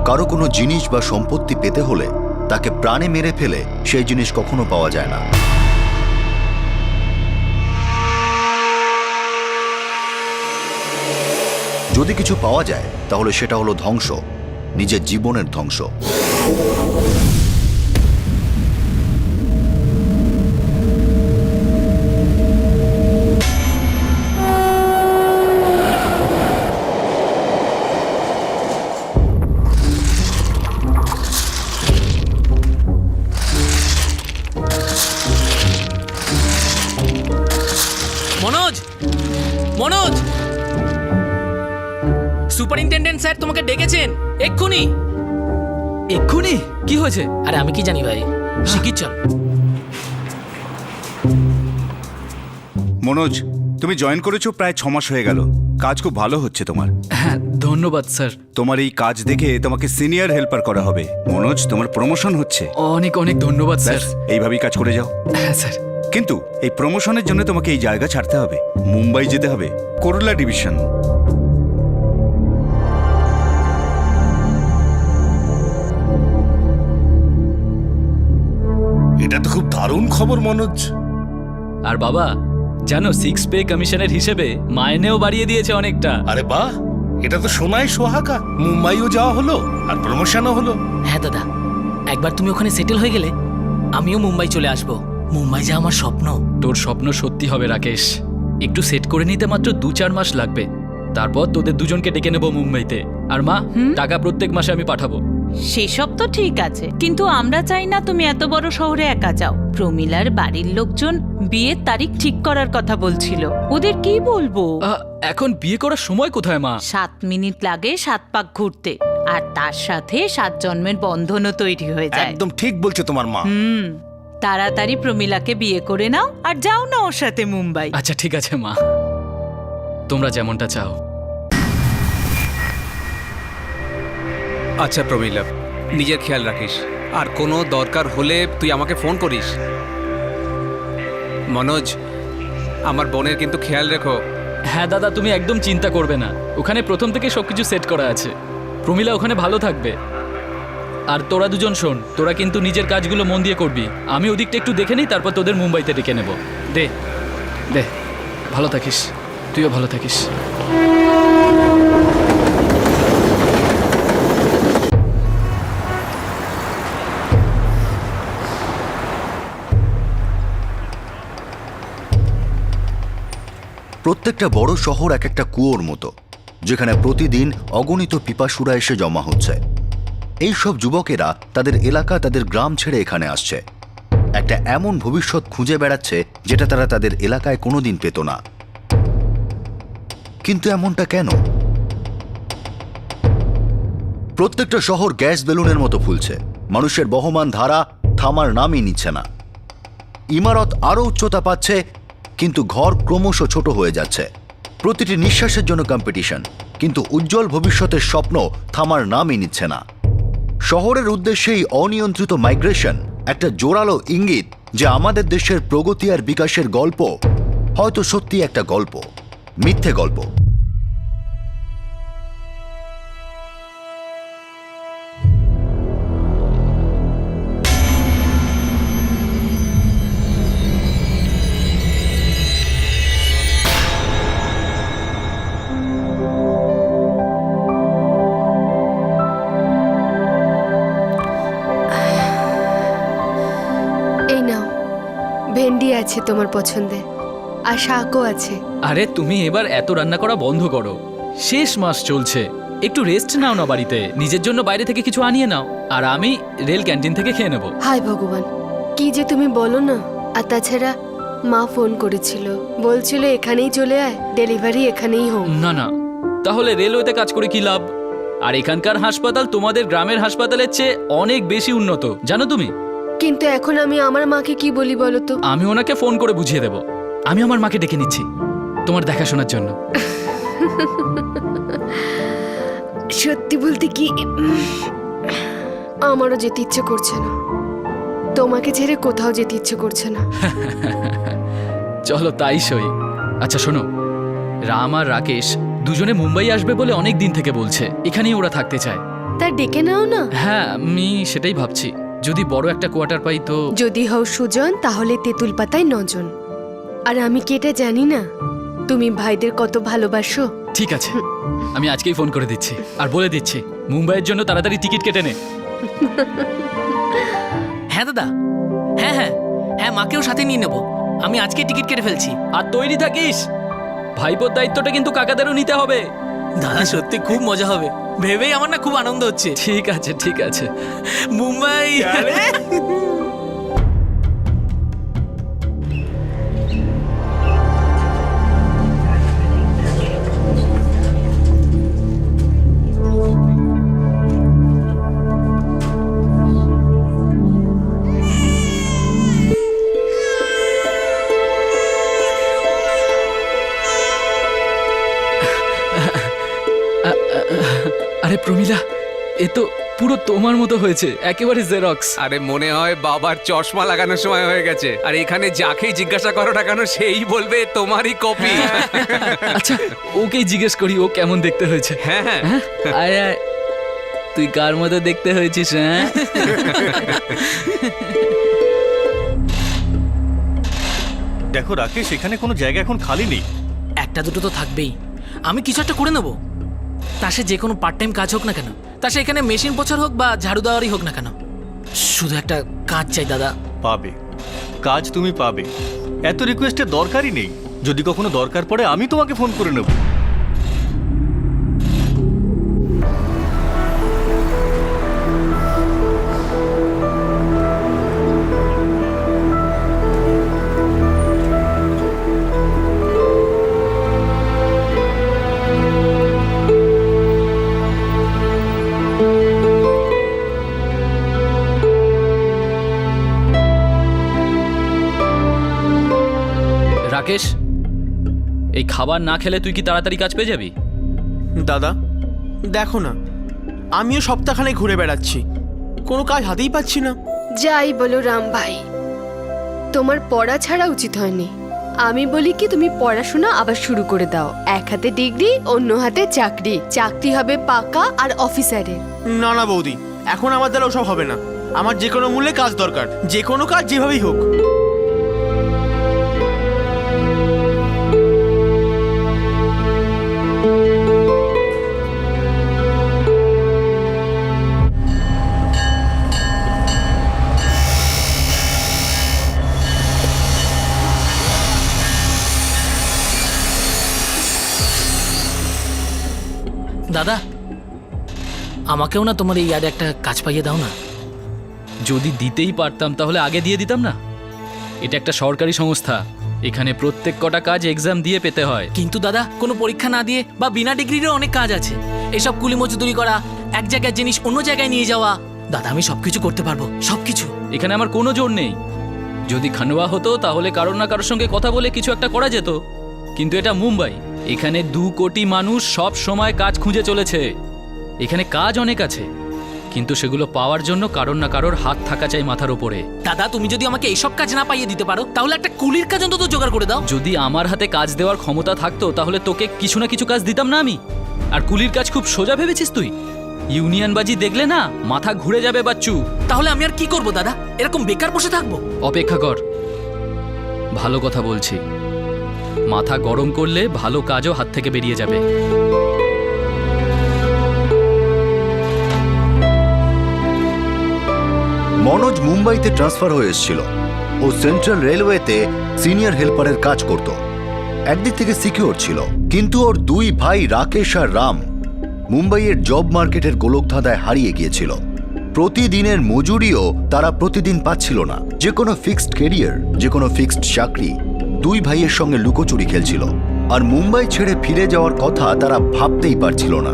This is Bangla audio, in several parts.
কারো কোনো জিনিস বা সম্পত্তি পেতে হলে তাকে প্রাণে মেরে ফেলে সেই জিনিস কখনো পাওয়া যায় না। যদি কিছু পাওয়া যায় তাহলে সেটা হলো ধ্বংস, নিজের জীবনের ধ্বংস। মনোজ, মনোজ, সুপারিনটেন্ডেন্ট স্যার তোমাকে ডেকেছেন এক্ষুনি। এক্ষুনি? কি হয়েছে? আরে আমি কি জানি ভাই, শিগগির চল। মনোজ, তুমি জয়েন করেছো প্রায় 6 মাস হয়ে গেল। কাজ খুব ভালো হচ্ছে তোমার। হ্যাঁ, ধন্যবাদ স্যার। তোমার এই কাজ দেখে তোমাকে সিনিয়র হেল্পার করা হবে। মনোজ, তোমার প্রমোশন হচ্ছে। অনেক অনেক ধন্যবাদ স্যার। ব্যাস, এইভাবেই কাজ করে যাও। হ্যাঁ স্যার। কিন্তু এই প্রমোশনের জন্য তোমাকে এই জায়গা ছাড়তে হবে, মুম্বাই যেতে হবে, করলা ডিভিশন। এটা তো খুব দারুণ খবর মনোজ। আর বাবা জানো, 6 পে কমিশনের হিসেবে মাইনেও বাড়িয়ে দিয়েছে অনেকটা। আরে বাহ, এটা তো সোনায় সোহাগা। মুম্বাইও যাওয়া হলো আর প্রমোশনও হলো। হ্যাঁ দাদা, একবার তুমি ওখানে সেটেল হয়ে গেলে আমিও মুম্বাই চলে আসব। মুম্বাই যাওয়া আমার স্বপ্ন। তোর স্বপ্ন সত্যি হবে রাকেশ। একটু সেট করে নিতে মাত্র 2-4 মাস লাগবে। তারপর তোদের দুজনকে ডেকে নেবো মুম্বাইতে। আর মা, টাকা প্রত্যেক মাসে আমি পাঠাবো। সেসব তো ঠিক আছে, কিন্তু আমরা চাই না তুমি এত বড় শহরে একা যাও। প্রমিলার বাড়ির লোকজন বিয়ের তারিখ ঠিক করার কথা বলছিল। ওদের কি বলবো? এখন বিয়ে করার সময় কোথায় মা? 7 মিনিট লাগে 7 পাক ঘুরতে, আর তার সাথে 7 জন্মের বন্ধনও তৈরি হয়ে যায়। একদম ঠিক বলছে তোমার মা। তাড়াতাড়ি প্রমিলাকে বিয়ে করে নাও আর যাও না ওর সাথে মুম্বাই। আচ্ছা ঠিক আছে মা, তোমরা যেমনটা চাও। আচ্ছা প্রমিলা, নিজের খেয়াল রাখিস, আর কোনো দরকার হলে তুই আমাকে ফোন করিস। মনোজ, আমার বোনের কিন্তু খেয়াল রেখো। হ্যাঁ দাদা, তুমি একদম চিন্তা করবে না। ওখানে প্রথম থেকে সবকিছু সেট করা আছে। প্রমিলা ওখানে ভালো থাকবে। আর তোরা দুজন শোন, তোরা কিন্তু নিজের কাজগুলো মন দিয়ে করবি। আমি ওদিকটা একটু দেখে নিই, তারপর তোদের মুম্বাইতে ডেকে নেব। দে দে, ভালো থাকিস। তুইও ভালো থাকিস। প্রত্যেকটা বড় শহর এক একটা কুয়োর মতো, যেখানে প্রতিদিন অগণিত পিপাসুরা এসে জমা হচ্ছে। এই সব যুবকেরা তাদের এলাকা, তাদের গ্রাম ছেড়ে এখানে আসছে। একটা এমন ভবিষ্যৎ খুঁজে বেড়াচ্ছে যেটা তারা তাদের এলাকায় কোনোদিন পেত না। কিন্তু এমনটা কেন? প্রত্যেকটা শহর গ্যাস বেলুনের মতো ফুলছে। মানুষের বহমান ধারা থামার নামই নিচ্ছে না। ইমারত আরো উচ্চতা পাচ্ছে, কিন্তু ঘর ক্রমশ ছোট হয়ে যাচ্ছে। প্রতিটি নিঃশ্বাসের জন্য কম্পিটিশন, কিন্তু উজ্জ্বল ভবিষ্যতের স্বপ্ন থামার নামই নিচ্ছে না। শহরের উদ্দেশ্যেই অনিয়ন্ত্রিত মাইগ্রেশন একটা জোরালো ইঙ্গিত যে আমাদের দেশের প্রগতি আর বিকাশের গল্প হয়তো সত্যি একটা গল্প, মিথ্যে গল্প। ভেন্ডি আছে তোমার পছন্দের, আর শাকও আছে। আরে তুমি এবার এত রান্না করা বন্ধ করো। শেষ মাস চলছে, একটু রেস্ট নাও না বাড়িতে। নিজের জন্য বাইরে থেকে কিছু আনিয়ে নাও, আর আমি রেল ক্যান্টিন থেকে খেয়ে নেবো। হায় ভগবান, কি যে তুমি বলো না। আর তাছাড়া মা ফোন করেছিল, বলছিল এখানেই চলে আয়, ডেলিভারি এখানেই হোক। না না, তাহলে রেলওয়েতে কাজ করে কি লাভ? আর এখানকার হাসপাতাল তোমাদের গ্রামের হাসপাতালের চেয়ে অনেক বেশি উন্নত, জানো তুমি? কিন্তু এখন আমি আমার মাকে কি বলি বলো তো? আমি ওনাকে ফোন করে বুঝিয়ে দেব। আমি আমার মাকে ডেকে নিচ্ছি তোমার দেখাশোনার জন্য। সত্যি বলতে কি, আমারও যেতে ইচ্ছে করছে না। তোমাকে ছেড়ে কোথাও যেতে ইচ্ছে করছে না। চলো তাই সই। আচ্ছা শোনো, রাম আর রাকেশ দুজনে মুম্বাই আসবে বলে অনেক দিন থেকে বলছে। এখানেই ওরা থাকতে চায়। তা ডেকে নাও না। হ্যাঁ আমি সেটাই ভাবছি, যদি বড় একটা কোয়ার্টার পাই তো। যদি হও সুজন তাহলে তেঁতুল পাতায় 9 জন। আর আমি কি এটা জানি না তুমি ভাইদের কত ভালোবাসো? ঠিক আছে, আমি আজকেই ফোন করে দিচ্ছি আর বলে দিচ্ছি মুম্বাইয়ের জন্য তাড়াতাড়ি টিকিট কেটে নে। হ্যাঁ দাদা, হ্যাঁ হ্যাঁ হ্যাঁ, মাকেও সাথে নিয়ে নেব। আমি আজকে টিকিট কেটে ফেলছি। আর তৈরি থাকিস, ভাইপোর দায়িত্বটা কিন্তু কাকাদেরও নিতে হবে। দাদা সত্যি খুব মজা হবে, ভেবেই আমার না খুব আনন্দ হচ্ছে। ঠিক আছে ঠিক আছে। মুম্বাই আরে প্রমিলা, এ তো পুরো তোমার মতো হয়েছে, একেবারে জেরক্স। আরে মনে হয় বাবার চশমা লাগানোর সময় হয়ে গেছে। আর এখানে যাকেই জিজ্ঞাসা করো না কেন সেই বলবে তোমারই কপি। আচ্ছা ওকেই জিজ্ঞেস করি ও কেমন দেখতে হয়েছে। হ্যাঁ হ্যাঁ, আয় আয়, তুই কার মতো দেখতে হয়েছিস? হ্যাঁ দেখো রাকেশ, এখানে কোনো জায়গা এখন খালি নেই। একটা দুটো তো থাকবেই, আমি কিছু একটা করে নেবো। তা সে যে কোনো পার্ট টাইম কাজ হোক না কেন, তা সে এখানে মেশিন পোছার হোক বা ঝাড়ু দেওয়ারই হোক না কেন, শুধু একটা কাজ চাই দাদা। পাবে, কাজ তুমি পাবে, এত রিকোয়েস্টের দরকারই নেই। যদি কখনো দরকার পড়ে আমি তোমাকে ফোন করে নেব। রাকেশ, এই খাবার না খেলে তুই কি তাড়াতাড়ি কাজ পেয়ে যাবি? দাদা দেখো না, আমিও সপ্তাহখানে ঘুরে বেড়াচ্ছি, কোনো কাজ হাতেই পাচ্ছি না। যাই বলো রাম ভাই, তোমার পড়া ছাড়া উচিত হয়নি। আমি বলি কি তুমি পড়াশোনা আবার শুরু করে দাও। এক হাতে ডিগ্রি, অন্য হাতে চাকরি। চাকরি হবে পাকা আর অফিসারের। না না বৌদি, এখন আমার দ্বারা ওসব হবে না। আমার যে কোনো মূল্যে কাজ দরকার, যে কোনো কাজ যেভাবেই হোক। দাদা আমাকেও না তোমার এই ইয়ার্ডে একটা কাজ পাইয়ে দাও না। যদি দিতেই পারতাম তাহলে আগে দিয়ে দিতাম না? এটা একটা সরকারি সংস্থা, এখানে প্রত্যেক কটা কাজ এক্সাম দিয়ে পেতে হয়। কিন্তু দাদা কোনো পরীক্ষা না দিয়ে বা বিনা ডিগ্রিরও অনেক কাজ আছে। এসব কুলি মজদুরি করা, এক জায়গায় জিনিস অন্য জায়গায় নিয়ে যাওয়া। দাদা আমি সবকিছু করতে পারবো, সবকিছু। এখানে আমার কোনো জোর নেই। যদি খানোয়া হতো তাহলে কারোর না কারোর সঙ্গে কথা বলে কিছু একটা করা যেত, কিন্তু এটা মুম্বাই, এখানে 2 কোটি মানুষ সব সময় কাজ খুঁজে চলেছে। এখানে কাজ অনেক আছে, কিন্তু সেগুলো পাওয়ার জন্য কারোর না কারোর হাত থাকা চাই মাথার উপরে। দাদা তুমি যদি আমাকে এইসব কাজ না পাইয়ে দিতে পারো তাহলে একটা কুলির কাজ অন্তত জোগাড় করে দাও। যদি আমার হাতে কাজ দেওয়ার ক্ষমতা থাকতো তাহলে তোকে কিছু না কিছু কাজ দিতাম না আমি? আর কুলির কাজ খুব সোজা ভেবেছিস তুই? ইউনিয়নবাজি দেখলে না মাথা ঘুরে যাবে বাচ্চু। তাহলে আমি আর কি করব দাদা, এরকম বেকার বসে থাকবো? অপেক্ষা কর, ভালো কথা বলছি। মাথা গরম করলে ভালো কাজও হাত থেকে বেরিয়ে যাবে। মনোজ মুম্বাইতে ট্রান্সফার হয়ে এসেছিল। ও সেন্ট্রাল রেলওয়েতে সিনিয়র হেল্পারের কাজ করত। একদিক থেকে সিকিউর ছিল, কিন্তু ওর 2 ভাই রাকেশ আর রাম মুম্বাইয়ের জব মার্কেটের গোলকধাঁধায় হারিয়ে গিয়েছিল। প্রতিদিনের মজুরিও তারা প্রতিদিন পাচ্ছিল না। যে কোনো ফিক্সড ক্যারিয়ার, যে কোনো ফিক্সড চাকরি 2 ভাইয়ের সঙ্গে লুকোচুরি খেলছিল। আর মুম্বাই ছেড়ে ফিরে যাওয়ার কথা তারা ভাবতেই পারছিল না,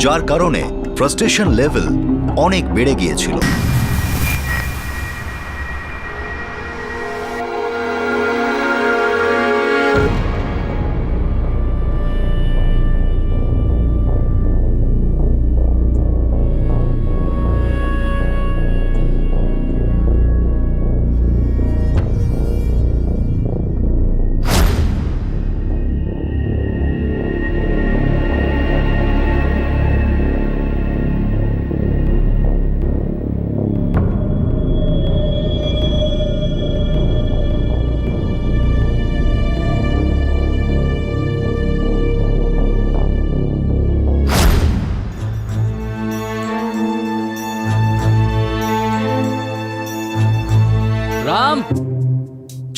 যার কারণে ফ্রাস্ট্রেশন লেভেল অনেক বেড়ে গিয়েছিল।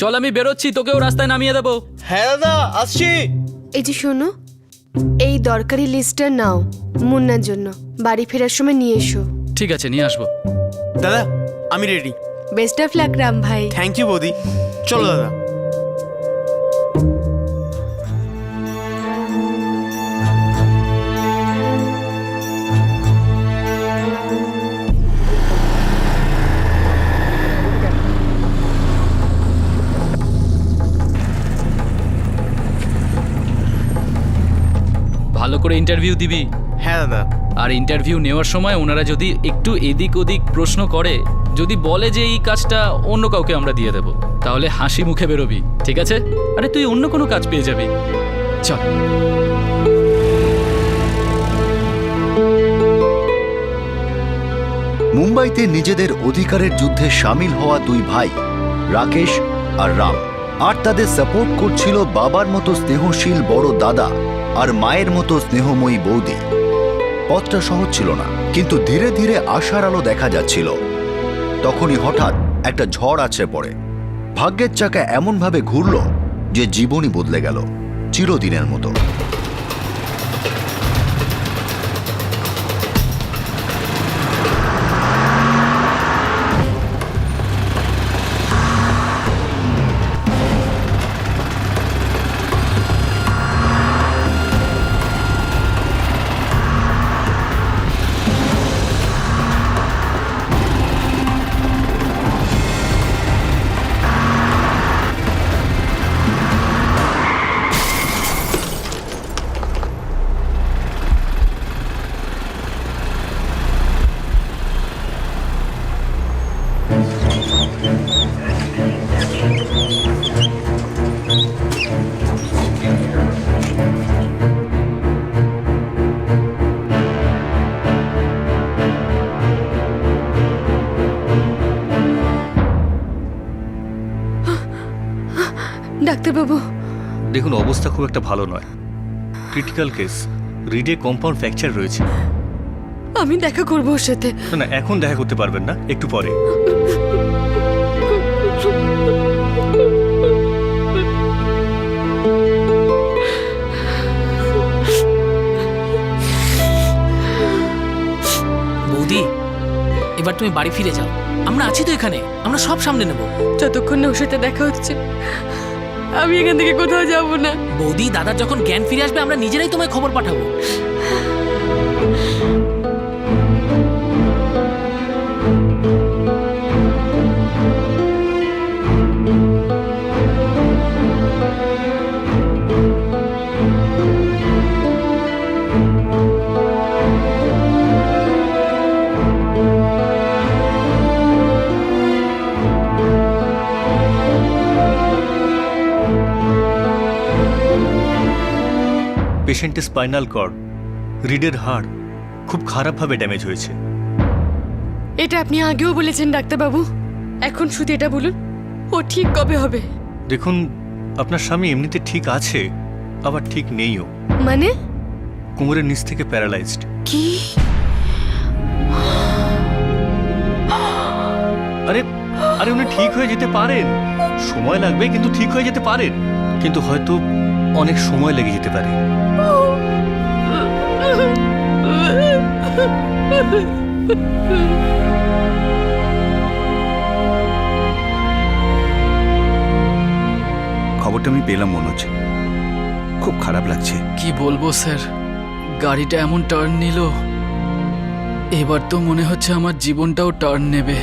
চল আমি বেরোচ্ছি, তোকেও রাস্তায় নামিয়ে দেবো। হ্যাঁ দাদা, আসছি। এই যে শোনো, এই দরকারি লিস্টটা নাও মুন্নার জন্য, বাড়ি ফেরার সময় নিয়ে এসো। ঠিক আছে, নিয়ে আসবো। দাদা আমি ready. Best of luck Ram ভাই। থ্যাংক ইউ বৌদি। চলো দাদা। ভালো করে ইন্টারভিউ দিবি। হ্যাঁ দাদা। আর ইন্টারভিউ নেওয়ার সময় ওনারা যদি একটু এদিক ওদিক প্রশ্ন করে, যদি বলে যে এই কাজটা অন্য কাউকে আমরা দিয়ে দেব, তাহলে হাসি মুখে বেরোবি, ঠিক আছে? আরে তুই অন্য কোনো কাজ পেয়ে যাবি। চল। মুম্বাইতে নিজেদের অধিকারের যুদ্ধে সামিল হওয়া দুই ভাই রাকেশ আর রাম, আর তাদের সাপোর্ট করছিল বাবার মতো স্নেহশীল বড় দাদা আর মায়ের মতো স্নেহময়ী বৌদি। পথটা সহজ ছিল না, কিন্তু ধীরে ধীরে আশার আলো দেখা যাচ্ছিল। তখনই হঠাৎ একটা ঝড় আছড়ে পড়ে। ভাগ্যের চাকা এমনভাবে ঘুরল যে জীবনই বদলে গেল চিরদিনের মতো। ডাক্তারবাবু, দেখুন অবস্থা খুব একটা ভালো নয়, ক্রিটিক্যাল কেস, রিডে কম্পাউন্ড ফ্র্যাকচার রয়েছে। আমি দেখা করবো ওর সাথে। না না, এখন দেখা করতে পারবেন না, একটু পরে। বৌদি, এবার তুমি বাড়ি ফিরে যাও, আমরা আছি তো এখানে, আমরা সব সামনে নেব। যতক্ষণ না ওর সাথে দেখা হচ্ছে আমি এখান থেকে কোথাও যাব না। বৌদি, দাদার যখন জ্ঞান ফিরে আসবে আমরা নিজেরাই তোমায় খবর পাঠাবো। পেশেন্টের স্পাইনাল কর্ড, রিডের হাড় খুব খারাপভাবে ড্যামেজ হয়েছে। এটা আপনি আগেও বলেছেন ডাক্তারবাবু, এখন শুধু এটা বলুন ও ঠিক কবে হবে? দেখুন, আপনার স্বামী এমনিতে ঠিক আছে, আবার ঠিক নেইও। মানে? কোমরের নিচ থেকে প্যারালাইজড। কি? আরে আরে উনি ঠিক হয়ে যেতে পারেন, সময় লাগবে কিন্তু ঠিক হয়ে যেতে পারেন, কিন্তু হয়তো অনেক সময় লেগে যেতে পারে। খবরটা আমি পেলাম মনোজ, খুব খারাপ লাগছে। কি বলবো স্যার, গাড়িটা এমন টার্ন নিল, এবার তো মনে হচ্ছে আমার জীবনটাও টার্ন নেবে।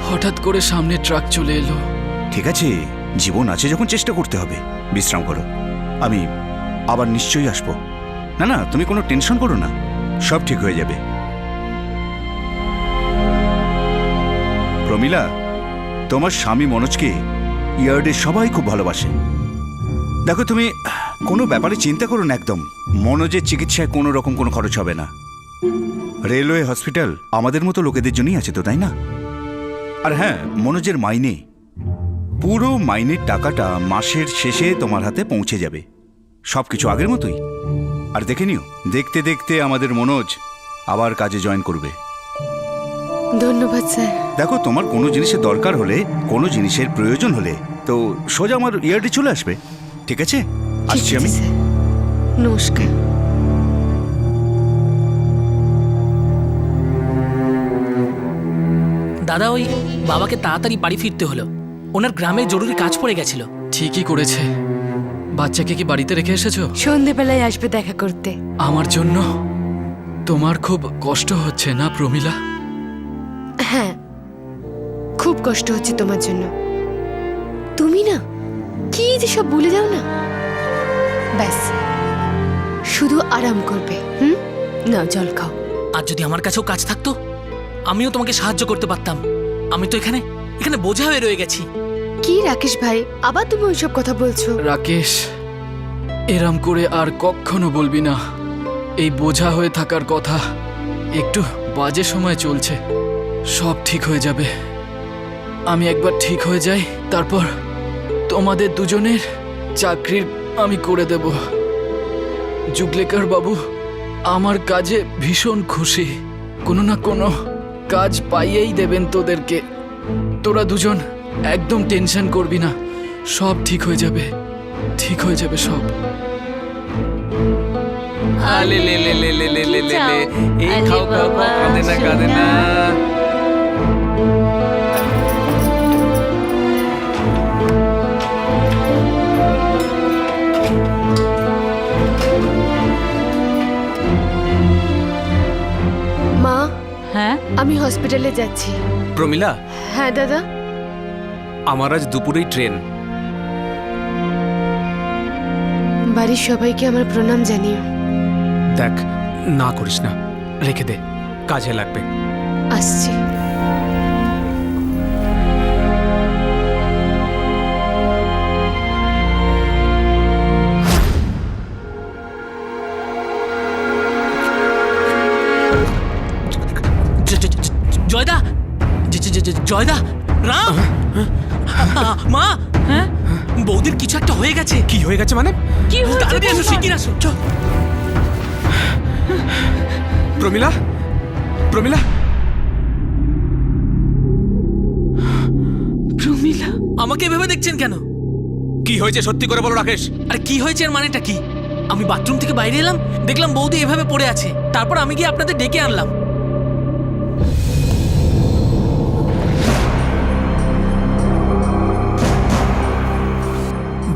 হঠাৎ করে সামনে ট্রাক চলে এলো। ঠিক আছে, জীবন আছে যখন চেষ্টা করতে হবে। বিশ্রাম করো, আমি আবার নিশ্চয়ই আসবো। না না, তুমি কোনো টেনশন করো না, সব ঠিক হয়ে যাবে। প্রমিলা, তোমার স্বামী মনোজকে ইয়ার্ডে সবাই খুব ভালোবাসে। দেখো, তুমি কোনো ব্যাপারে চিন্তা করো না একদম। মনোজের চিকিৎসায় কোনো রকম কোনো খরচ হবে না। রেলওয়ে হসপিটাল আমাদের মতো লোকেদের জন্যই আছে তো, তাই না? আর হ্যাঁ, মনোজের মাইনে, পুরো মাইনের টাকাটা মাসের শেষে তোমার হাতে পৌঁছে যাবে। সবকিছু আগের মতোই। আর দেখে নিও, দেখতে দেখতে আমাদের মনোজ আবার কাজে জয়েন করবে। ধন্যবাদ স্যার। দেখো, তোমার কোনো জিনিসের দরকার হলে, কোনো জিনিসের প্রয়োজন হলে তো সোজা আমার ইয়ার্ডে চলে আসবে, ঠিক আছে? ঠিক আসছি আছে আমি। স্যার, নমস্কার। দাদা, ওই বাবাকে তাড়াতাড়ি বাড়ি ফিরতে হলো। ওনার গ্রামে জরুরি কাজ পড়ে গেছিল। ঠিকই করেছে। বাচ্চাকে কি বাড়িতে রেখে এসেছো? সন্ধেবেলায় আসবে দেখা করতে। আমার জন্য তোমার খুব কষ্ট হচ্ছে না প্রমিলা? হ্যাঁ, খুব কষ্ট হচ্ছে তোমার জন্য। তুমি না কি যে সব ভুলে যাও না, ব্যাস শুধু আরাম করবে। নাও জল খাও। আর যদি আমার কাছেও কাজ থাকতো, আমিও তোমাকে সাহায্য করতে পারতাম। আমি তো এখানে বোঝা হয়ে রয়ে গেছি। কি রাকেশ ভাই, আবার তুমি ওইসব কথা বলছো? রাকেশ, এরম করে আর কখনো বলবি না। এই বোঝা হয়ে থাকার কথা একটু বাজে সময় চলছে। সব ঠিক হয়ে যাবে। আমি একবার ঠিক হয়ে যাই, তারপর তোমাদের দুজনের চাকরির আমি করে দেব। জুগলেকার বাবু আমার কাজে ভীষণ খুশি। কোনো না কোনো কাজ পাইয়েই দেবেন তোদেরকে। তোরা দুজন একদম টেনশন করবি না, সব ঠিক হয়ে যাবে, ঠিক হয়ে যাবে সব। আলে লে লে লে লে লে লে লে লে, এই আলে খাও খাও বাবা, খাও, কাঁদে না কাঁদে না। মা, হ্যাঁ, আমি হসপিটালে যাচ্ছি। প্রমিলা, হ্যাঁ দাদা। আমার আজ দুপুরেই ট্রেন। বাড়ির সবাইকে আমার প্রণাম জানিও। দেখ, না করিস না, রেখে দে, কাজে লাগবে। আসছি। জয়দা, জয়দা, রাম, মা, হ্যাঁ, বৌদির কিছু একটা হয়ে গেছে। কি হয়ে গেছে মানে? কি হয়েছে? তাড়াতাড়ি আসো, শিগগির আসো। চল। প্রমিলা, প্রমিলা, প্রমিলা, আমাকে এভাবে দেখছেন কেন? কি হয়েছে সত্যি করে বলো রাকেশ। আরে কি হয়েছে এর মানেটা কি? আমি বাথরুম থেকে বাইরে এলাম, দেখলাম বৌদি এভাবে পড়ে আছে। তারপর আমি গিয়ে আপনাদের ডেকে আনলাম।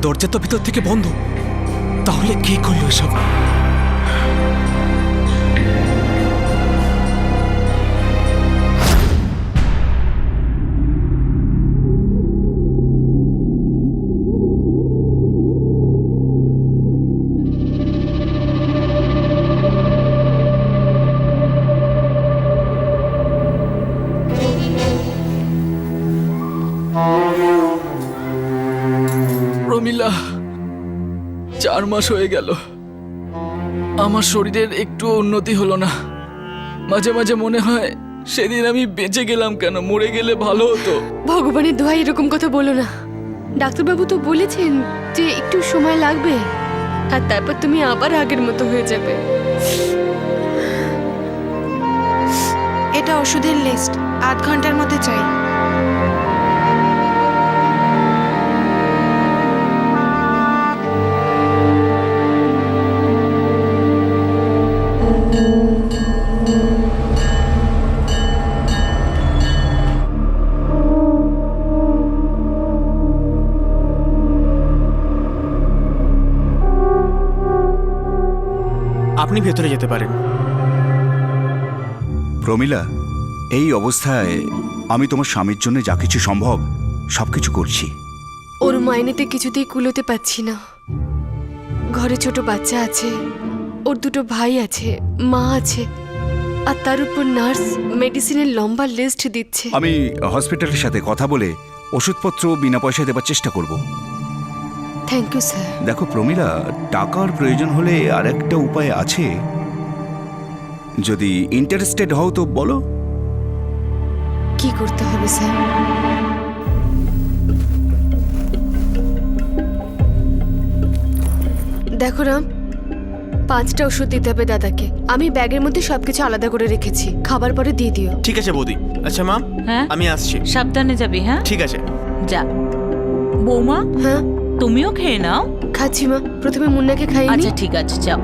দরজা তো ভিতর থেকে বন্ধ, তাহলে কে করলো এসব? প্রমিলা, 4 মাস হয়ে গেল, আমার শরীরের একটু উন্নতি হলো না। মাঝে মাঝে মনে হয় সেদিন আমি বেঁচে গেলাম কেন, মরে গেলে ভালো হতো। ভগবানের দোহাই এরকম কথা বলো না। ডাক্তারবাবু তো বলেছেন যে একটু সময় লাগবে, আর তারপর তুমি আবার আগের মতো হয়ে যাবে। এটা ওষুধের লিস্ট, 8 ঘন্টার মধ্যে চাই। আপনি ভেতরে যেতে পারেন। প্রমিলা, এই অবস্থায় আমি তোমার স্বামীর জন্য যা কিছু সম্ভব সবকিছু করছি। ওর মাইনেতে কিছুতেই কুলোতে পাচ্ছি না। ঘরে ছোট বাচ্চা আছে, ওর 2 ভাই আছে, মা আছে, আর তার উপর নার্স মেডিসিনের লম্বা লিস্ট দিচ্ছে। আমি হসপিটালের সাথে কথা বলে ওষুধপত্র বিনা পয়সায় দেবার চেষ্টা করব। Thank you sir. দেখো প্রমিলা, টাকার প্রয়োজন হলে আর একটা উপায় আছে। যদি ইন্টারেস্টেড হও তো বলো। কি করতে হবে স্যার? দেখো রাম, 5টা ওষুধ দিতে হবে দাদাকে। আমি ব্যাগের মধ্যে সবকিছু আলাদা করে রেখেছি, খাবার পরে দিয়ে দিও। ঠিক আছে বৌদি। আচ্ছা মা, হ্যাঁ আমি আসছি। সাবধানে যাবি, হ্যাঁ? ঠিক আছে। যা। বৌমা, হ্যাঁ তুমিও খেয়ে নাও। খাচ্ছি মা, প্রথমে মুন্নাকে খাইয়ে আচ্ছা ঠিক আছে, যাও,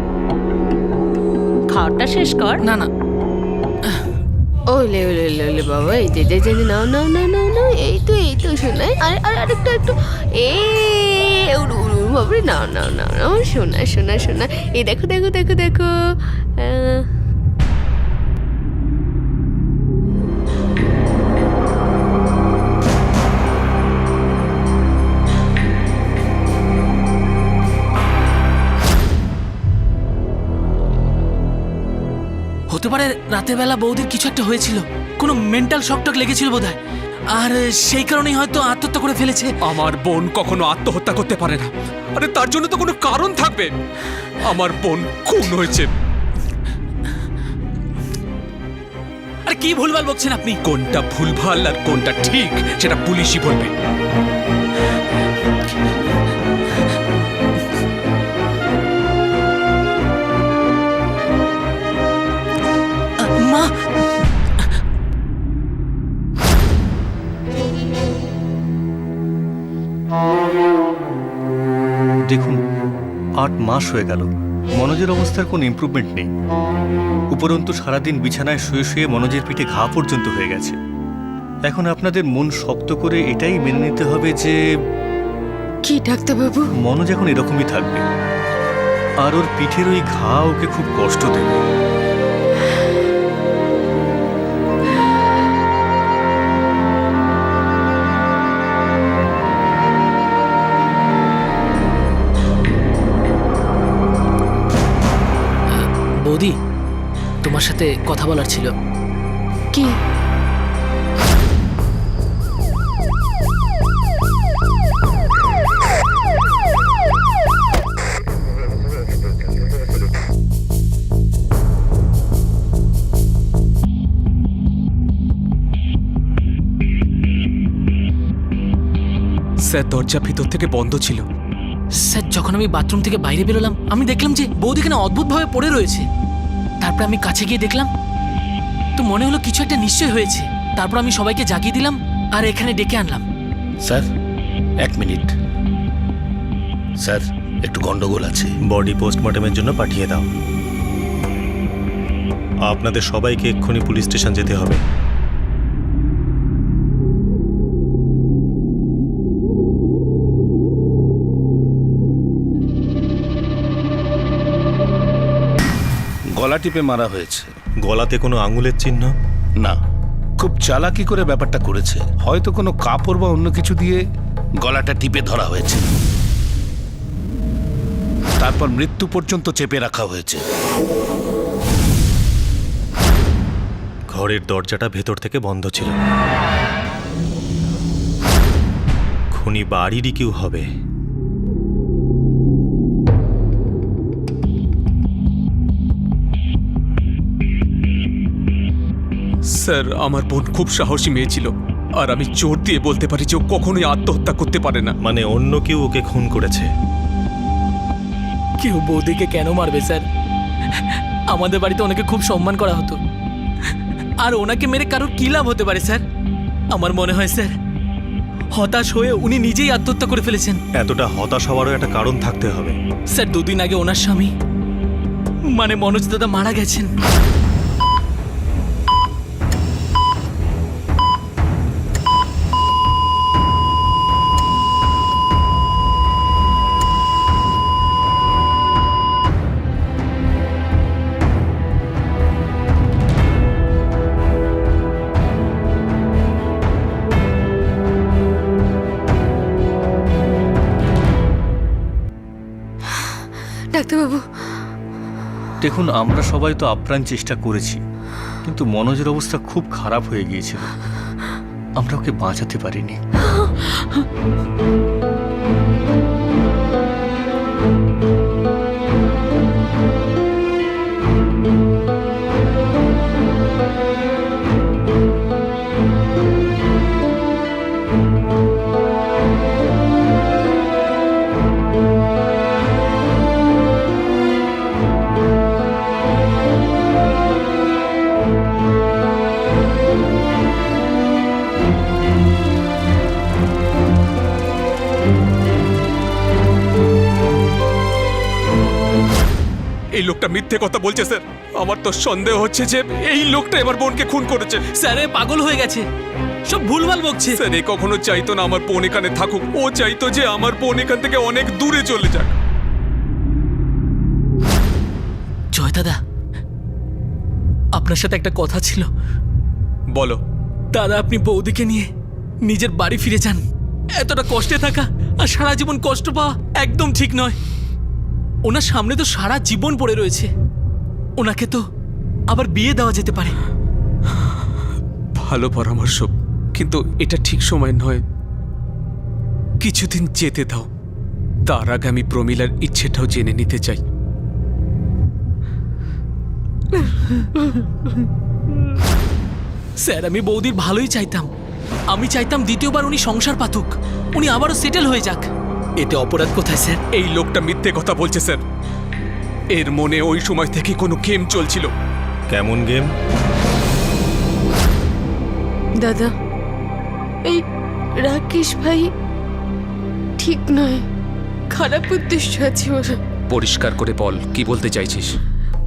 খাওয়াটা শেষ কর। না না, ওলে ওলে ওলে ওলে বাবা, এই যে যে যে নাও নাও নাও নাও নাও, এই তো শোনাই। আরেকটু একটু, উড়ু উড়ু বাবরে, নাও নাও নাও নাও, শোনা শোনা শোনা। এই দেখো দেখো দেখো দেখো। হতে পারে রাতের বেলা বৌদির কিছু একটা হয়েছিল, কোনো মেন্টাল শকটক লেগেছিল বোধহয়, আর সেই কারণেই হয়তো আত্মহত্যা করে ফেলেছে। আমার বোন কখনো আত্মহত্যা করতে পারে না। আরে তার জন্য তো কোনো কারণ থাকবে। আমার বোন খুন হয়েছে। আর কি ভুলভাল বকছেন আপনি? কোনটা ভুলভাল আর কোনটা ঠিক সেটা পুলিশই বলবে। মা, দেখুন, 8 মাস হয়ে গেল, মনোজের অবস্থার কোনো ইমপ্রুভমেন্ট নেই। উপরন্তু সারাদিন বিছানায় শুয়ে শুয়ে মনোজের পিঠে ঘা পর্যন্ত হয়ে গেছে। এখন আপনাদের মন শক্ত করে এটাই মেনে নিতে হবে যে কি ডাক্তারবাবু? মনোজ এখন এরকমই থাকবে, আর ওর পিঠের ওই ঘা ওকে খুব কষ্ট দেবে। বৌদি, তোমার সাথে কথা বলার ছিল। কি? স্যার, দরজা ভিতর থেকে বন্ধ ছিল। স্যার, যখন আমি বাথরুম থেকে বাইরে বেরোলাম, আমি দেখলাম যে বৌদি এখানে অদ্ভুতভাবে পড়ে রয়েছে। তারপর আমি কাছে গিয়ে দেখলাম, তো মনে হলো কিছু একটা নিশ্চয় হয়েছে। তারপর আমি সবাইকে জাগিয়ে দিলাম আর এখানে ডেকে আনলাম। Sir 1 minute. স্যার, একটু গন্ডগোল আছে। বডি পোস্টমর্টমের জন্য পাঠিয়ে দাও। আপনাদের সবাইকে এক্ষুনি পুলিশ স্টেশন যেতে হবে। গলা টিপে মারা হয়েছে। গলাতে কোনো আঙুলের চিহ্ন? না, খুব চালাকি করে ব্যাপারটা করেছে। হয়তো কোনো কাপড় বা অন্য কিছু দিয়ে গলাটা টিপে ধরা হয়েছে, তারপর মৃত্যু পর্যন্ত চেপে রাখা হয়েছে। ঘরের দরজাটা ভেতর থেকে বন্ধ ছিল। খুনি বাড়িরই কেউ হবে। স্যার, আমার বোন খুব সাহসী মেয়ে ছিল, আর আমি জোর দিয়ে বলতে পারি যে ও কখনোই আত্মহত্যা করতে পারে না। মানে অন্য কেউ ওকে খুন করেছে? কেউ বৌদিকে কেন মারবে স্যার? আমাদের বাড়িতে ওনাকে খুব সম্মান করা হতো, আর ওনাকে মেরে কারোর কি লাভ হতে পারে স্যার? আমার মনে হয় স্যার, হতাশ হয়ে উনি নিজেই আত্মহত্যা করে ফেলেছেন। এতটা হতাশ হওয়ারও একটা কারণ থাকতে হবে। স্যার, 2 দিন আগে ওনার স্বামী মানে মনোজ দাদা মারা গেছেন। ডাক্তারবাবু, দেখুন, আমরা সবাই তো আপ্রাণ চেষ্টা করেছি, কিন্তু মনোজের অবস্থা খুব খারাপ হয়ে গিয়েছিল। আমরা ওকে বাঁচাতে পারিনি। লোকটা মিথ্যে কথা বলছে স্যার। আমার তো সন্দেহ হচ্ছে যে এই লোকটা এবার বোনকে খুন করেছে। স্যার এ পাগল হয়ে গেছে, সব ভুলভাল বকছে। স্যার এ কখনো চাইতো না আমার বোন এখানে থাকুক, ও চাইতো যে আমার বোন এখান থেকে অনেক দূরে চলে যাক। জয় দাদা, আপনার সাথে একটা কথা ছিল। বলো। দাদা, আপনি বৌদিকে নিয়ে নিজের বাড়ি ফিরে যান। এতটা কষ্টে থাকা আর সারা জীবন কষ্ট পাওয়া একদম ঠিক নয়। ওনার সামনে তো সারা জীবন পড়ে রয়েছে, ওনাকে তো আবার বিয়ে দেওয়া যেতে পারে। ভালো পরামর্শ, কিন্তু এটা ঠিক সময় নয়। কিছুদিন যেতে দাও, তার আগে আমি প্রমিলার ইচ্ছেটাও জেনে নিতে চাই। স্যার, আমি বৌদির ভালোই চাইতাম। আমি চাইতাম দ্বিতীয়বার উনি সংসার পাতুক, উনি আবারও সেটেল হয়ে যাক। এতে অপরাধ কোথায় স্যার? এই লোকটা মিথ্যে কথা বলছে স্যার। এর মনে ওই সময় থেকে কোনো গেম চলছিল। কেমন গেম? দাদা, এই রাকেশ ভাই ঠিক নয়, খারাপ উদ্দেশ্য আছে ওর। পরিষ্কার করে বল, কি বলতে চাইছিস?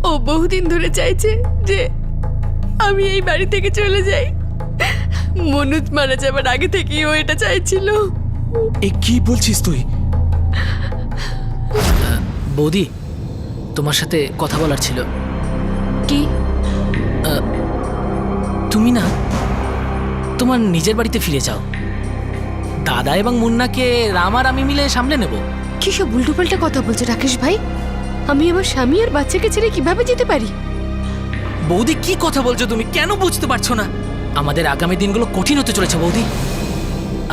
ও বহুদিন ধরে চাইছে যে আমি এই বাড়ি থেকে চলে যাই। মনোজ মারা যাবার আগে থেকেই ও এটা চাইছিল। এ কি বলছিস তুই? বৌদি, তোমার সাথে কথা বলার ছিল। কি? তুমি না তোমার নিজের বাড়িতে ফিরে যাও। দাদা এবং মুন্নাকে রাম আর আমি মিলে সামলে নেব। কি সব উল্টোপাল্টা কথা বলছে রাকেশ ভাই? আমি আমার স্বামী আর বাচ্চাকে ছেড়ে কিভাবে যেতে পারি? বৌদি, কি কথা বলছো তুমি? কেন বুঝতে পারছো না? আমাদের আগামী দিনগুলো কঠিন হতে চলেছে বৌদি,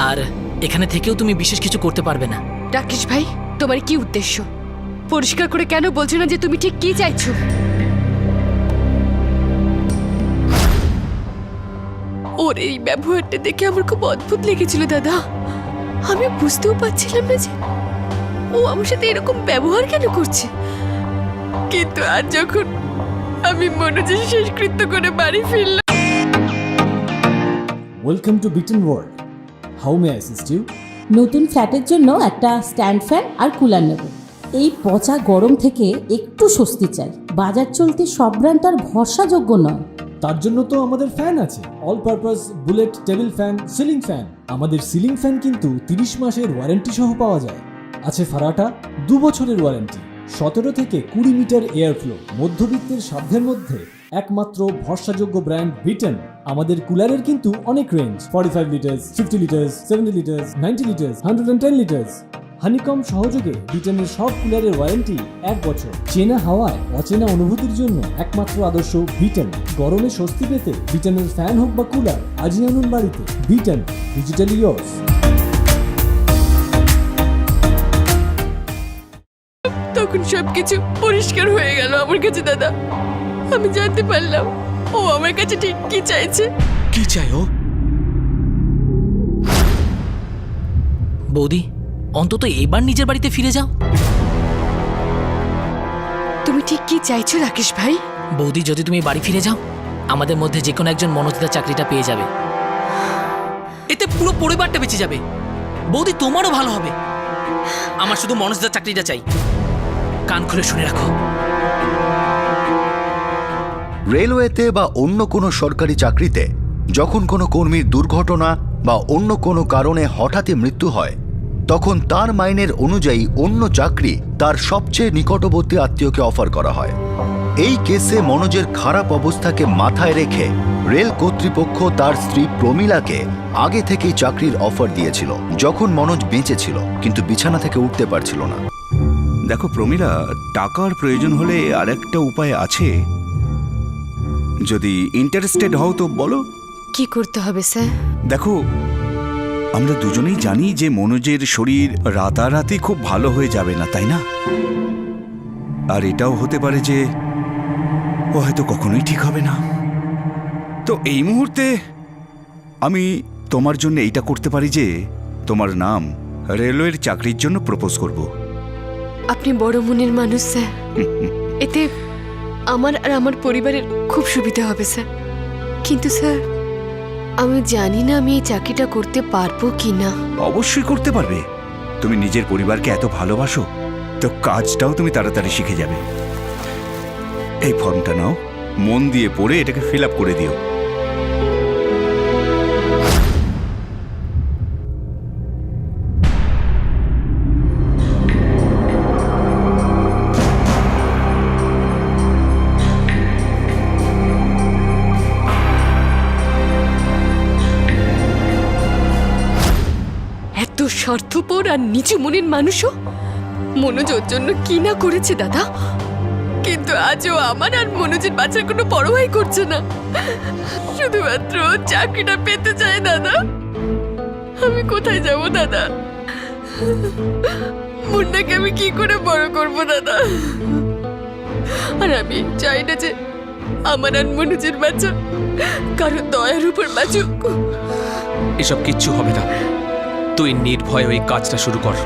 আর এখানে থেকেও তুমি বিশেষ কিছু করতে পারবে না। রাকেশ ভাই, তোমার কি উদ্দেশ্য? পরিষ্কার করে কেন বলছো না যে তুমি ঠিক কি চাইছো? ওর এই ব্যবহারটা দেখে আমার খুব অদ্ভুত লেগেছিল দাদা। আমি বুঝতেও পারছিলাম না যে ও আমার সাথে এরকম ব্যবহার কেন করছে। কিন্তু আজ যখন আমি মনোজের শেষকৃত্য করে বাড়ি ফিরলাম। Welcome to Beaton world. How may I assist you? নতুন ফ্ল্যাটের জন্য একটা স্ট্যান্ড ফ্যান আর কুলার নেব। এই পচা গরম থেকে একটু স্বস্তি চাই। বাজার চলতে সব ব্র্যান্ড আর ভরসাযোগ্য নয়। তার জন্য তো আমাদের ফ্যান আছে, all purpose bullet table fan, ceiling fan. আমাদের সিলিং ফ্যান কিন্তু 30 মাসের ওয়ারেন্টি সহ পাওয়া যায়। আছে ফারাটা 2 বছরের ওয়ারেন্টি, 17 থেকে 20 মিটার এয়ার ফ্লো। মধ্যবিত্তের সাধ্যের মধ্যে একমাত্র ভরসাযোগ্য ব্র্যান্ড বিটন। আমাদের কুলারের কিন্তু অনেক range, 45 litres, 50 litres, 70 litres, 90 litres, 110 litres. Honeycomb সহযোগে বিটনের সব কুলারের ওয়ারেন্টি 1 বছর। চেনা হাওয়ায় অচেনা অনুভূতির জন্য একমাত্র আদর্শ বিটন। গরমে স্বস্তি পেতে বিটনের ফ্যান হোক বা কুলার, আজই আনুন বাড়িতে। Vuitton, digitally yours. তখন সবকিছু পরিষ্কার হয়ে গেল আমার কাছে দাদা। আমি জানতে পারলাম ও আমার কাছে ঠিক কি চাইছে। কি চাই ও? বৌদি, অন্তত এবার নিজের বাড়িতে ফিরে যাও। তুমি ঠিক কি চাইছো রাকেশ ভাই? বৌদি, যদি তুমি বাড়ি ফিরে যাও, আমাদের মধ্যে যে কোনো একজন মনোজদার চাকরিটা পেয়ে যাবে। এতে পুরো পরিবারটা বেঁচে যাবে। বৌদি, তোমারও ভালো হবে। আমার শুধু মনোজদার চাকরিটা চাই। কান খুলে শুনে রাখো। রেলওয়েতে বা অন্য কোনো সরকারি চাকরিতে যখন কোনো কর্মীর দুর্ঘটনা বা অন্য কোনো কারণে হঠাৎই মৃত্যু হয়, তখন তার মাইনের অনুযায়ী অন্য চাকরি তার সবচেয়ে নিকটবর্তী আত্মীয়কে অফার করা হয়। এই কেসে মনোজের খারাপ অবস্থাকে মাথায় রেখে রেল কর্তৃপক্ষ তার স্ত্রী প্রমিলাকে আগে থেকেই চাকরির অফার দিয়েছিল, যখন মনোজ বেঁচে ছিল কিন্তু বিছানা থেকে উঠতে পারছিল না। দেখো প্রমিলা, টাকার প্রয়োজন হলে আরেকটা উপায় আছে। যদি ইন্টারেস্টেড হও তো বলো। কি করতে হবে স্যার? দেখো, আমরা দুজনেই জানি যে মনোজের শরীর রাতারাতি খুব ভালো হয়ে যাবে না, তাই না? আর এটাও হতে পারে যে ও হয়তো কখনোই ঠিক হবে না। তো এই মুহূর্তে আমি তোমার জন্য এইটা করতে পারি যে তোমার নাম রেলওয়ের চাকরির জন্য প্রপোজ করব। আপনি বড় মনের মানুষ স্যার। এতে আমার আর আমার পরিবারের খুব সুবিধা হবে স্যার। কিন্তু স্যার, আমি জানি না আমি এই চাকরিটা করতে পারবো কি না। অবশ্যই করতে পারবে। তুমি নিজের পরিবারকে এত ভালোবাসো, তো কাজটাও তুমি তাড়াতাড়ি শিখে যাবে। এই ফর্মটা নাও, মন দিয়ে পড়ে এটাকে ফিল আপ করে দিও। এত স্বার্থপর আর নিচু মনের মানুষও মনোজের জন্য কি না করেছে দাদা, কিন্তু আজও আমার আর মনোজের বাচ্চার কোনো পরোয়াই করছে না, শুধুমাত্র চাকরিটা পেতে চায়। দাদা আমি কোথায় যাব দাদা? মুন্নাকে আমি কি করে বড় করব দাদা? আর আমি চাই না যে আমার আর মনোজের বাচ্চা কারণ দয়ার উপর বাঁচুক। এসব কিচ্ছু হবে না, তুই নির্ভয় ওই কাজটা শুরু কর।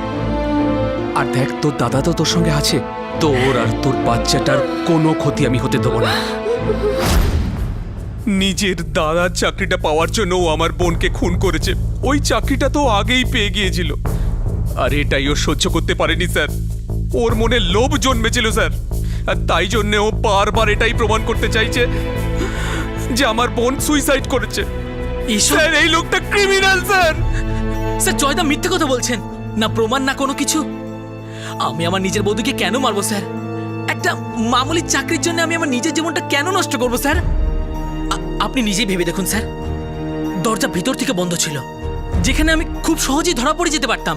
আর দেখ, তোর দাদা তো তোর সঙ্গে আছে, তোর আর তোর বাচ্চাটার কোনো ক্ষতি আমি হতে দেবো না। নিজের দাদার চাকরিটা পাওয়ার জন্য ও আমার বোনকে খুন করেছে। ওই চাকরিটা তো আগেই পেয়ে গিয়েছিল, আর এটাই ও সহ্য করতে পারেনি স্যার। ওর মনে লোভ জন্মেছিল স্যার, আর তাই জন্য ও বারবার এটাই প্রমাণ করতে চাইছে যে আমার বোন সুইসাইড করেছে। স্যার এই লোকটা ক্রিমিনাল স্যার। স্যার জয়দা মিথ্যে কথা বলছেন, না প্রমাণ না কোনো কিছু। আমি আমার নিজের বৌদিকে কেন মারবো স্যার? একটা মামুলি চাকরির জন্য আমি আমার নিজের জীবনটা কেন নষ্ট করবো স্যার? আপনি নিজেই ভেবে দেখুন স্যার, দরজা ভিতর থেকে বন্ধ ছিল, যেখানে আমি খুব সহজেই ধরা পড়ে যেতে পারতাম।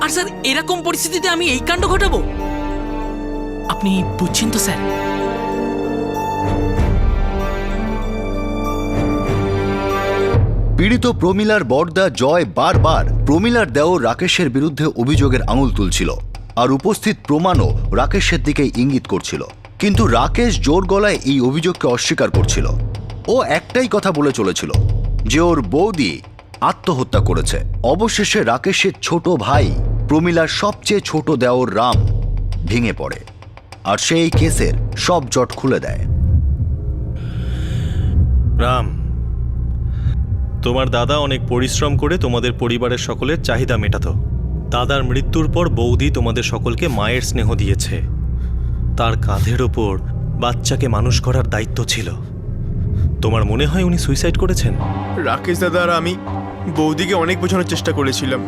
আর স্যার এরকম পরিস্থিতিতে আমি এই কাণ্ড ঘটাবো? আপনি বুঝছেন তো স্যার? পীড়িত প্রমিলার বড়দা জয় বারবার প্রমিলার দেওর রাকেশের বিরুদ্ধে অভিযোগের আঙুল তুলছিল, আর উপস্থিত প্রমাণও রাকেশের দিকে ইঙ্গিত করছিল। কিন্তু রাকেশ জোর গলায় এই অভিযোগকে অস্বীকার করছিল। ও একটাই কথা বলে চলেছিল যে ওর বৌদি আত্মহত্যা করেছে। অবশেষে রাকেশের ছোট ভাই প্রমিলার সবচেয়ে ছোট দেওর রাম ভেঙে পড়ে, আর সেই কেসের সব জট খুলে দেয়। রাম, তোমার দাদা অনেক পরিশ্রম করে তোমাদের পরিবারের সকলের চাহিদা মেটাতো। দাদার মৃত্যুর পর বৌদি তোমাদের সকলকে মায়ের স্নেহ দিয়েছে। তার কাঁধের ওপর বাচ্চাকে মানুষ করার দায়িত্ব ছিল। তোমার মনে হয় উনি সুইসাইড করেছেন? রাকেশ দাদা আর আমি বৌদিকে অনেক বোঝানোর চেষ্টা করেছিলাম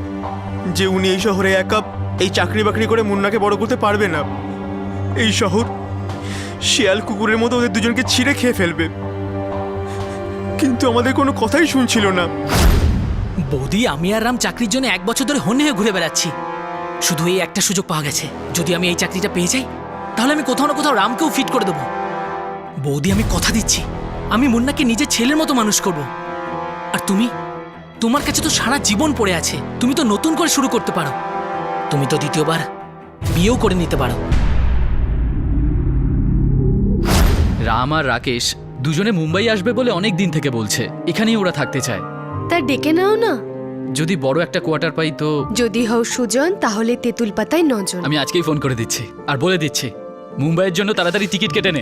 যে উনি এই শহরে একা এই চাকরি বাকরি করে মুন্নাকে বড় করতে পারবে না। এই শহর শিয়াল কুকুরের মতো ওদের দুজনকে ছিঁড়ে খেয়ে ফেলবে, কিন্তু আমাদের কোনো কথাই শুনছিল না। বৌদি, আমি আর রাম চাকরির জন্য 1 বছর ধরে হন্যে হয়ে ঘুরে বেড়াচ্ছি। শুধু এই একটা সুযোগ পাওয়া গেছে, যদি আমি এই চাকরিটা পেয়ে যাই তাহলে আমি কোথাও না কোথাও রামকেও ফিট করে দেবো। বৌদি, আমি কথা দিচ্ছি আমি মুন্নাকে নিজের ছেলের মতো মানুষ করব। আর তুমি, তোমার কাছে তো সারা জীবন পড়ে আছে, তুমি তো নতুন করে শুরু করতে পারো। তুমি তো দ্বিতীয়বার বিয়েও করে নিতে পারো। রাম আর রাকেশ দুজনে মুম্বাই আসবে বলে অনেক দিন থেকে বলছে, এখানেই ওরা থাকতে চায়। তা ডেকে নাও না। যদি বড় একটা কোয়ার্টার পাই তো। যদি হও সুজন, তাহলে তেঁতুল পাতায় 9 জন। আমি আজকেই ফোন করে দিচ্ছি আর বলে দিচ্ছি মুম্বাইয়ের জন্য তাড়াতাড়ি টিকিট কেটে নে।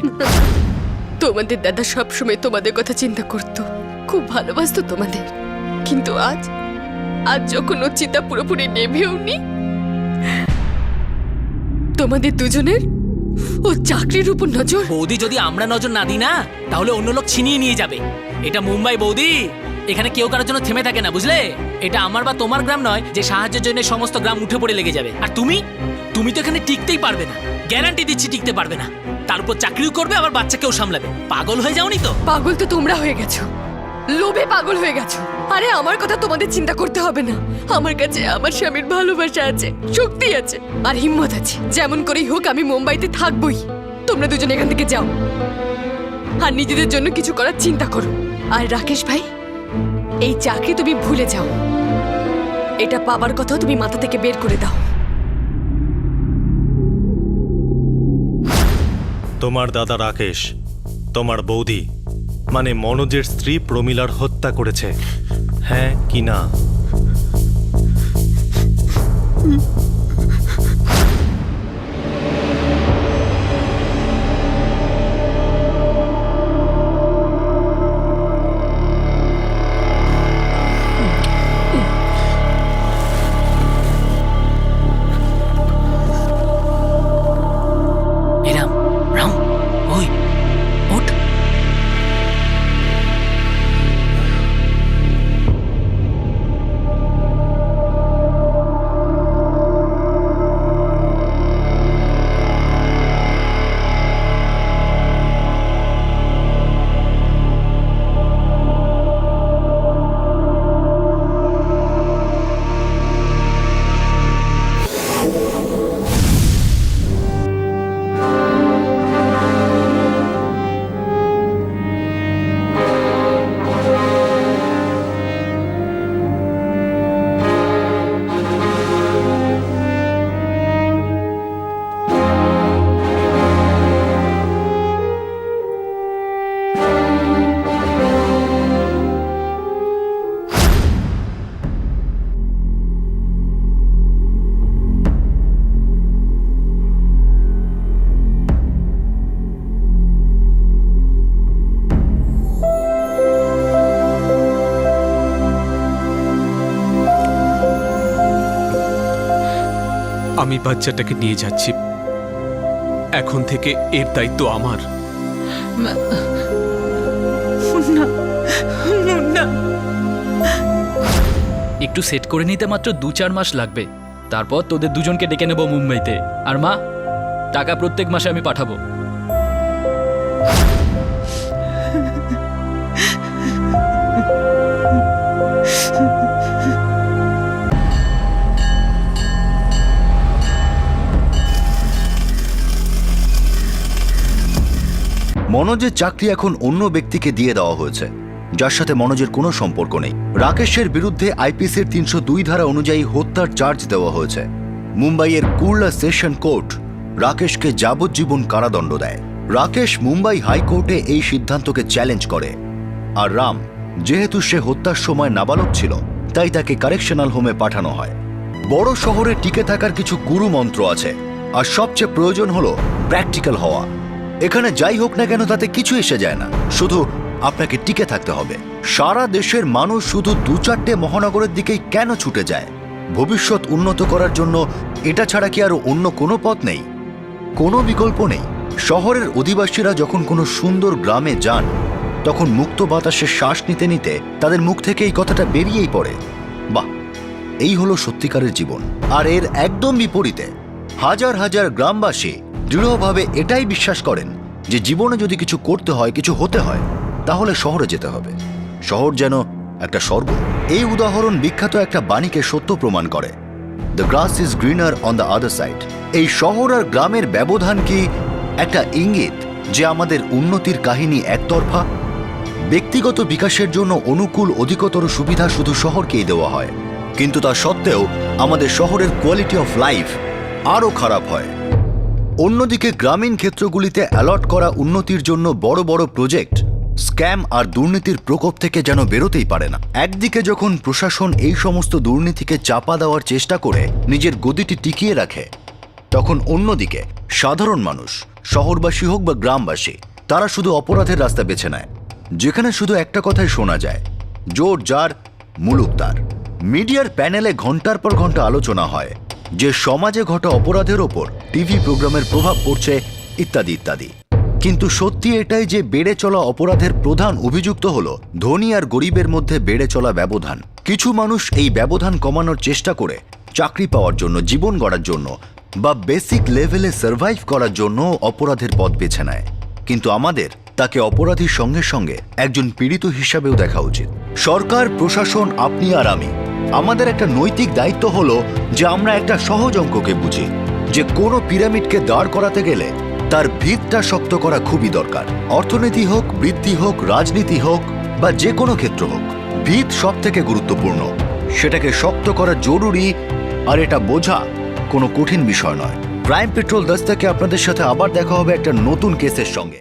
তোমাদের দাদা সবসময় তোমাদের কথা চিন্তা করত, খুব ভালোবাসতো তোমাদের, কিন্তু আজ যখন ওর চিন্তা পুরোপুরি নেভেওনি, তোমাদের দুজনের ও চাকরির উপর নজর। বৌদি, যদি আমরা নজর না দিই না তাহলে অন্য লোক ছিনিয়ে নিয়ে যাবে। এটা মুম্বাই বৌদি, এখানে কেউ কারোর জন্য থেমে থাকে না, বুঝলে? এটা আমার বা তোমার গ্রাম নয় যে সাহায্যের জন্য সমস্ত গ্রাম উঠে পড়ে লেগে যাবে। আর তুমি তো এখানে টিকতেই পারবে না, গ্যারান্টি দিচ্ছি টিকতে পারবে না। তার উপর চাকরিও করবে, আবার বাচ্চাকেও সামলাবে। পাগল হয়ে যাওনি তো? পাগল তো তোমরা হয়ে গেছো, লোভে পাগল হয়ে গেছো। আরে আমার কথা তোমাদের চিন্তা করতে হবে না, আমার কাছে আমার স্বামীর ভালোবাসা আছে, শক্তি আছে, আর হিম্মত আছে। যেমন করেই হোক আমি মুম্বাইতে থাকবই। তোমরা দুজন এখান থেকে যাও আর নিজেদের জন্য কিছু করার চিন্তা করো। আর রাকেশ ভাই, এই চাকরি তুমি ভুলে যাও, এটা পাবার কথাও তুমি মাথা থেকে বের করে দাও। তোমার দাদা রাকেশ তোমার বৌদি মানে মনোজের স্ত্রী প্রমিলার হত্যা করেছে, হ্যাঁ কি না? রাম, রাম, ও আমি বাচ্চাটাকে নিয়ে যাচ্ছি। এখন থেকে এর দায়িত্ব আমার। একটু সেট করে নিতে মাত্র 2-4 মাস লাগবে। তারপর তোদের দুজনকে ডেকে নেব মুম্বাইতে। আর মা, টাকা প্রত্যেক মাসে আমি পাঠাবো। মনোজের চাকরি এখন অন্য ব্যক্তিকে দিয়ে দেওয়া হয়েছে, যার সাথে মনোজের কোনো সম্পর্ক নেই। রাকেশের বিরুদ্ধে আইপিসির 302 ধারা অনুযায়ী হত্যার চার্জ দেওয়া হয়েছে। মুম্বাইয়ের কুর্লা সেশন কোর্ট রাকেশকে যাবজ্জীবন কারাদণ্ড দেয়। রাকেশ মুম্বাই হাইকোর্টে এই সিদ্ধান্তকে চ্যালেঞ্জ করে। আর রাম, যেহেতু সে হত্যার সময় নাবালক ছিল, তাই তাকে কারেকশনাল হোমে পাঠানো হয়। বড় শহরে টিকে থাকার কিছু গুরু মন্ত্র আছে, আর সবচেয়ে প্রয়োজন হলো প্র্যাকটিক্যাল হওয়া। এখানে যাই হোক না কেন তাতে কিছু এসে যায় না, শুধু আপনাকে টিকে থাকতে হবে। সারা দেশের মানুষ শুধু 2-4টে মহানগরের দিকেই কেন ছুটে যায়? ভবিষ্যৎ উন্নত করার জন্য এটা ছাড়া কি আর অন্য কোনো পথ নেই? কোনো বিকল্প নেই। শহরের অধিবাসীরা যখন কোনো সুন্দর গ্রামে যান, তখন মুক্ত বাতাসে শ্বাস নিতে নিতে তাদের মুখ থেকে এই কথাটা বেরিয়েই পড়ে, বাহ, এই হলো সত্যিকারের জীবন। আর এর একদম বিপরীতে হাজার হাজার গ্রামবাসী দৃঢ়ভাবে এটাই বিশ্বাস করেন যে জীবনে যদি কিছু করতে হয়, কিছু হতে হয়, তাহলে শহরে যেতে হবে। শহর যেন একটা স্বর্গ। এই উদাহরণ বিখ্যাত একটা বাণীকে সত্য প্রমাণ করে, the grass is greener on the other side. এই শহর আর গ্রামের ব্যবধান কি একটা ইঙ্গিত যে আমাদের উন্নতির কাহিনী একতরফা? ব্যক্তিগত বিকাশের জন্য অনুকূল অধিকতর সুবিধা শুধু শহরকেই দেওয়া হয়, কিন্তু তা সত্ত্বেও আমাদের শহরের কোয়ালিটি অফ লাইফ আরও খারাপ হয়। অন্যদিকে গ্রামীণ ক্ষেত্রগুলিতে অ্যালট করা উন্নতির জন্য বড় বড় প্রজেক্ট স্ক্যাম আর দুর্নীতির প্রকোপ থেকে যেন বেরোতেই পারে না। একদিকে যখন প্রশাসন এই সমস্ত দুর্নীতিকে চাপা দেওয়ার চেষ্টা করে নিজের গদিটি টিকিয়ে রাখে, তখন অন্যদিকে সাধারণ মানুষ, শহরবাসী হোক বা গ্রামবাসী, তারা শুধু অপরাধের রাস্তা বেছে নেয়, যেখানে শুধু একটা কথাই শোনা যায়, জোর যার মুলুক তার। মিডিয়ার প্যানেলে ঘন্টার পর ঘন্টা আলোচনা হয় যে সমাজে ঘটা অপরাধের ওপর টিভি প্রোগ্রামের প্রভাব পড়ছে ইত্যাদি ইত্যাদি। কিন্তু সত্যি এটাই যে বেড়ে চলা অপরাধের প্রধান অভিযুক্ত হলো ধনী আর গরিবের মধ্যে বেড়ে চলা ব্যবধান। কিছু মানুষ এই ব্যবধান কমানোর চেষ্টা করে চাকরি পাওয়ার জন্য, জীবন গড়ার জন্য বা বেসিক লেভেলে সার্ভাইভ করার জন্য অপরাধের পথ বেছে নেয়। কিন্তু আমাদের তাকে অপরাধীর সঙ্গে সঙ্গে একজন পীড়িত হিসাবেও দেখা উচিত। সরকার, প্রশাসন, আপনি আর আমি, আমাদের একটা নৈতিক দায়িত্ব হলো যে আমরা একটা সহজ অঙ্ককে বুঝি যে কোনো পিরামিডকে দাঁড় করাতে গেলে তার ভিতটা শক্ত করা খুবই দরকার। অর্থনীতি হোক, বৃদ্ধি হোক, রাজনীতি হোক বা যে কোনো ক্ষেত্র হোক, ভিত সব থেকে গুরুত্বপূর্ণ। সেটাকে শক্ত করা জরুরি, আর এটা বোঝা কোনো কঠিন বিষয় নয়। ক্রাইম পেট্রোল 10 থেকে আপনাদের সাথে আবার দেখা হবে একটা নতুন কেসের সঙ্গে।